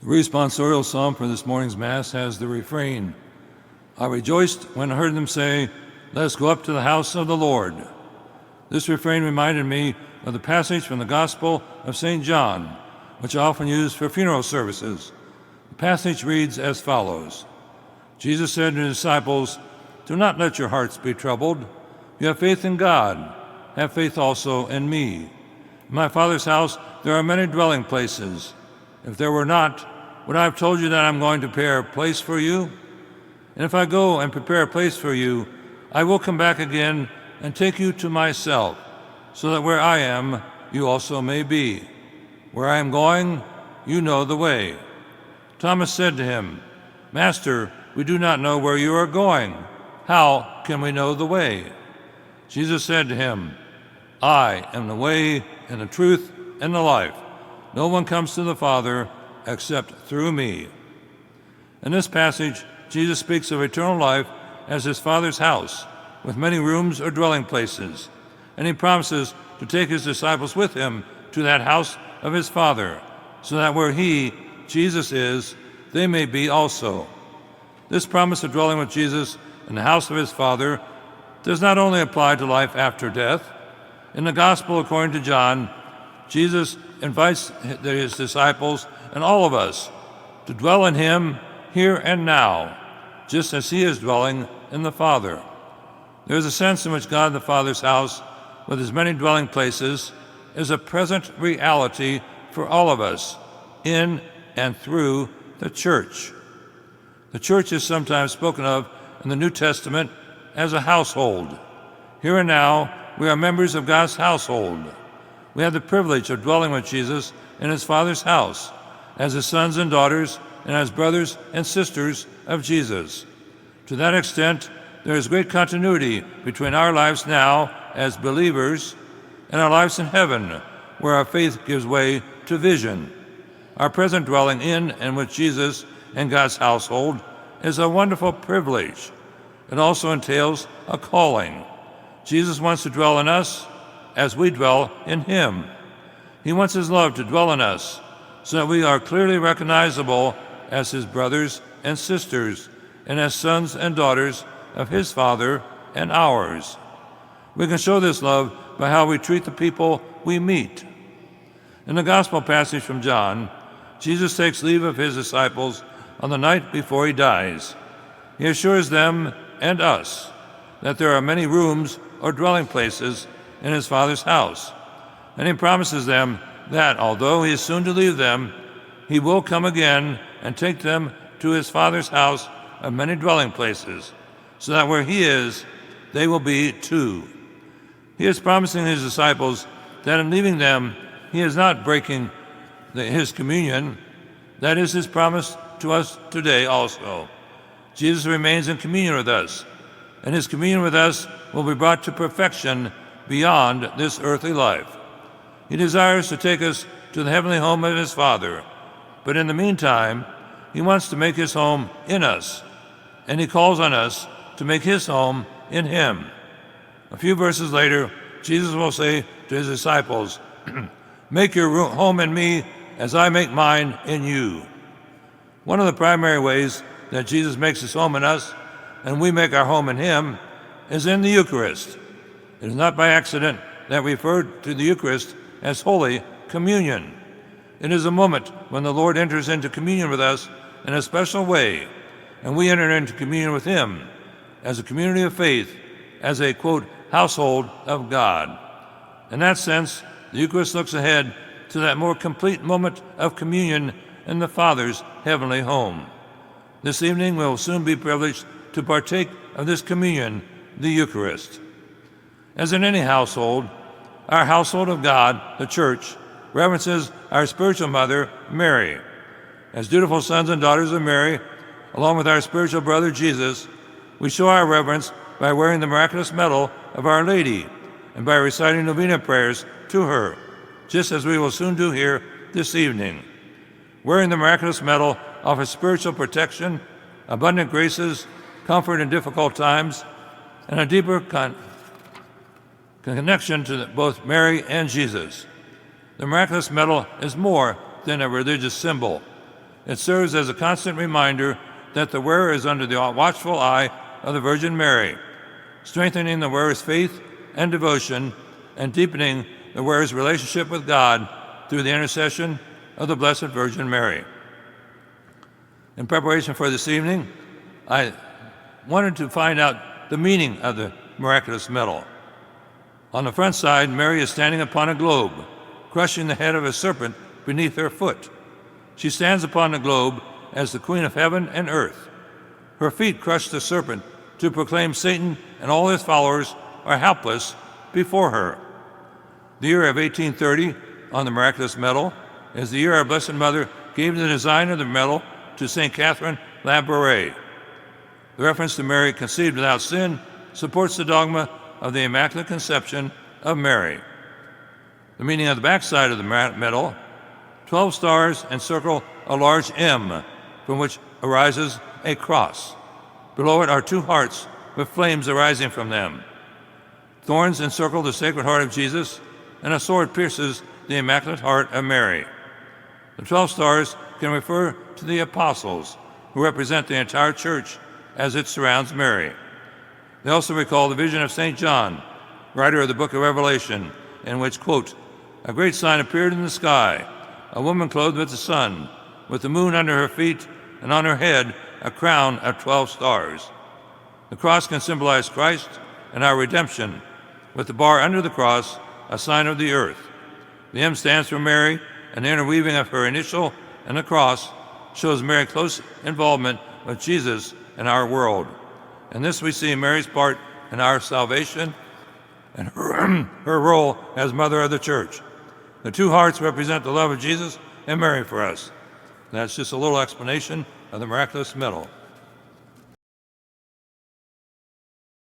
The responsorial psalm for this morning's Mass has the refrain, "I rejoiced when I heard them say, 'Let us go up to the house of the Lord.'" This refrain reminded me of the passage from the Gospel of St. John, which I often use for funeral services. The passage reads as follows: Jesus said to his disciples, "Do not let your hearts be troubled. You have faith in God. Have faith also in me. In my Father's house there are many dwelling places. If there were not, would I have told you that I am going to prepare a place for you? And if I go and prepare a place for you, I will come back again and take you to myself, so that where I am, you also may be. Where I am going, you know the way." Thomas said to him, "Master, we do not know where you are going. How can we know the way?" Jesus said to him, "I am the way and the truth and the life. No one comes to the Father except through me." In this passage, Jesus speaks of eternal life as his Father's house, with many rooms or dwelling places, and he promises to take his disciples with him to that house of his Father, so that where he, Jesus, is, they may be also. This promise of dwelling with Jesus in the house of his Father does not only apply to life after death. In the Gospel according to John, Jesus invites his disciples and all of us to dwell in him here and now, just as he is dwelling in the Father. There is a sense in which God the Father's house, with his many dwelling places, is a present reality for all of us in and through the church. The church is sometimes spoken of in the New Testament as a household. Here and now, we are members of God's household. We have the privilege of dwelling with Jesus in his Father's house, as his sons and daughters and as brothers and sisters of Jesus. To that extent, there is great continuity between our lives now as believers and our lives in heaven, where our faith gives way to vision. Our present dwelling in and with Jesus and God's household is a wonderful privilege. It also entails a calling. Jesus wants to dwell in us as we dwell in him. He wants his love to dwell in us so that we are clearly recognizable as his brothers and sisters and as sons and daughters of his Father and ours. We can show this love by how we treat the people we meet. In the Gospel passage from John, Jesus takes leave of his disciples on the night before he dies. He assures them and us that there are many rooms or dwelling places in his Father's house, and he promises them that, although he is soon to leave them, he will come again and take them to his Father's house of many dwelling places, so that where he is, they will be too. He is promising his disciples that in leaving them, he is not breaking his communion. That is his promise to us today also. Jesus remains in communion with us, and his communion with us will be brought to perfection beyond this earthly life. He desires to take us to the heavenly home of his Father, but in the meantime, he wants to make his home in us, and he calls on us to make his home in him. A few verses later, Jesus will say to his disciples, "Make your home in me as I make mine in you." One of the primary ways that Jesus makes his home in us and we make our home in him is in the Eucharist. It is not by accident that we refer to the Eucharist as Holy Communion. It is a moment when the Lord enters into communion with us in a special way, and we enter into communion with him as a community of faith, as a, quote, household of God. In that sense, the Eucharist looks ahead to that more complete moment of communion in the Father's heavenly home. This evening we will soon be privileged to partake of this communion, the Eucharist. As in any household, our household of God, the Church, reverences our spiritual mother, Mary. As dutiful sons and daughters of Mary, along with our spiritual brother Jesus, we show our reverence by wearing the miraculous medal of Our Lady and by reciting novena prayers to her, just as we will soon do here this evening. Wearing the miraculous medal offers spiritual protection, abundant graces, comfort in difficult times, and a deeper connection to both Mary and Jesus. The miraculous medal is more than a religious symbol. It serves as a constant reminder that the wearer is under the watchful eye of the Virgin Mary, strengthening the wearer's faith and devotion and deepening the wearer's relationship with God through the intercession of the Blessed Virgin Mary. In preparation for this evening, I wanted to find out the meaning of the miraculous medal. On the front side, Mary is standing upon a globe, crushing the head of a serpent beneath her foot. She stands upon the globe as the Queen of heaven and earth. Her feet crush the serpent to proclaim Satan and all his followers are helpless before her. The year of 1830 on the miraculous medal is the year our Blessed Mother gave the design of the medal to St. Catherine Labouré. The reference to Mary conceived without sin supports the dogma of the Immaculate Conception of Mary. The meaning of the backside of the medal: 12 stars encircle a large M, from which arises a cross. Below it are 2 hearts with flames arising from them. Thorns encircle the Sacred Heart of Jesus, and a sword pierces the Immaculate Heart of Mary. The 12 stars can refer to the apostles, who represent the entire church as it surrounds Mary. They also recall the vision of St. John, writer of the book of Revelation, in which, quote, "A great sign appeared in the sky, a woman clothed with the sun, with the moon under her feet, and on her head a crown of 12 stars. The cross can symbolize Christ and our redemption, with the bar under the cross a sign of the earth. The M stands for Mary, and the interweaving of her initial and the cross shows Mary's close involvement with Jesus and our world. In this we see Mary's part in our salvation and her role as Mother of the Church. The 2 hearts represent the love of Jesus and Mary for us." That's just a little explanation of the miraculous medal.